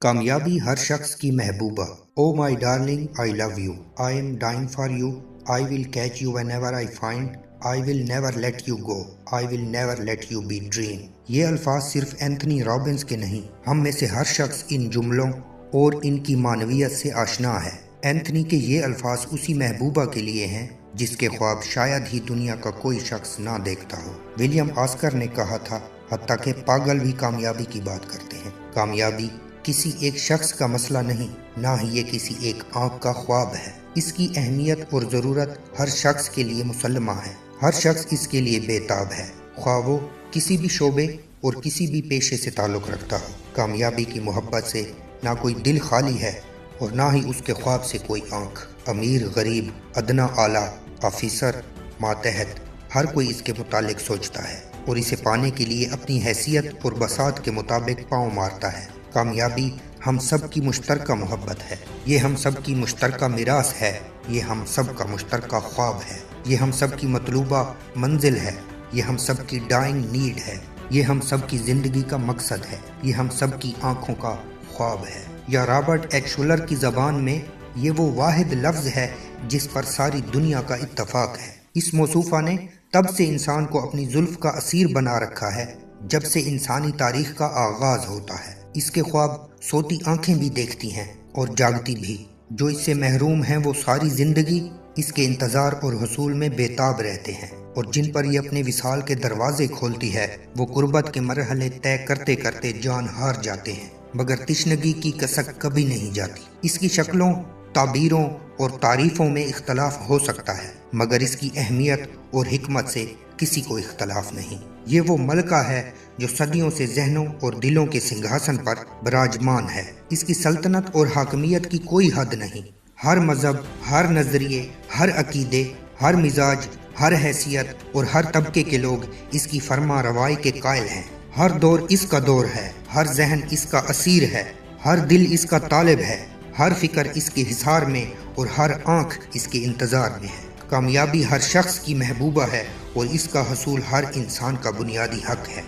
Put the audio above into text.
कामयाबी हर शख्स की महबूबा। Oh my darling, I love you, I am dying for you, I will catch you whenever I find, I will never let you go, I will never let you be dream. ये अल्फाज सिर्फ Anthony Robbins के नहीं, हम में से हर शख्स इन जुमलों और इनकी मानवियत से आशना है। एंथनी के ये अल्फाज उसी महबूबा के लिए हैं जिसके ख्वाब शायद ही दुनिया का कोई शख्स ना देखता हो। विलियम ऑस्कर ने कहा था, हत्ता कि पागल भी कामयाबी की बात करते हैं। कामयाबी किसी एक शख्स का मसला नहीं, ना ही ये किसी एक आंख का ख्वाब है। इसकी अहमियत और ज़रूरत हर शख्स के लिए मुसल्लमा है। हर शख्स इसके लिए बेताब है, ख्वाह वो किसी भी शोबे और किसी भी पेशे से ताल्लुक़ रखता हो। कामयाबी की मोहब्बत से ना कोई दिल खाली है और ना ही उसके ख्वाब से कोई आंख। अमीर, गरीब, अदना, आला, ऑफिसर, मातहत, हर कोई इसके मुतालिक सोचता है और इसे पाने के लिए अपनी हैसियत और बसात के मुताबिक पाँव मारता है। कामयाबी हम सब की मुश्तरका मोहब्बत है, ये हम सब की मुश्तरका मिरास है, ये हम सब का मुश्तरका ख्वाब है, ये हम सब की मतलूबा मंजिल है, ये हम सब की डाइंग नीड है, ये हम सब की ज़िंदगी का मकसद है, ये हम सब की आँखों का ख्वाब है। या रॉबर्ट एच शुलर की ज़बान में ये वो वाहिद लफ्ज़ है जिस पर सारी दुनिया का इत्तफाक है। इस मौसूफ़ा ने तब से इंसान को अपनी जुल्फ़ का असीर बना रखा है जब से इंसानी तारीख़ का आगाज़ होता है। इसके ख्वाब सोती आंखें भी देखती हैं और जागती भी। जो इससे महरूम हैं वो सारी ज़िंदगी इसके इंतज़ार और हुसूल में बेताब रहते हैं, और जिन पर ये अपने विसाल के दरवाजे खोलती है वो गुर्बत के मरहले तय करते करते जान हार जाते हैं, मगर तिश्नगी की कसक कभी नहीं जाती। इसकी शक्लों, ताबीरों और तारीफ़ों में इख्तलाफ हो सकता है, मगर इसकी अहमियत और हिकमत से किसी को इख्तलाफ नहीं। ये वो मलका है जो सदियों से जहनों और दिलों के सिंहासन पर विराजमान है। इसकी सल्तनत और हाकमियत की कोई हद नहीं। हर मज़हब, हर नज़रिए, हर अकीदे, हर मिजाज, हर हैसियत और हर तबके के लोग इसकी फरमा रवाई के कायल हैं। हर दौर इसका दौर है, हर जहन इसका असीर है, हर दिल इसका तालिब है, हर फिक्र इसके हिसार में और हर आँख इसके इंतज़ार में है। कामयाबी हर शख्स की महबूबा है और इसका हसूल हर इंसान का बुनियादी हक है।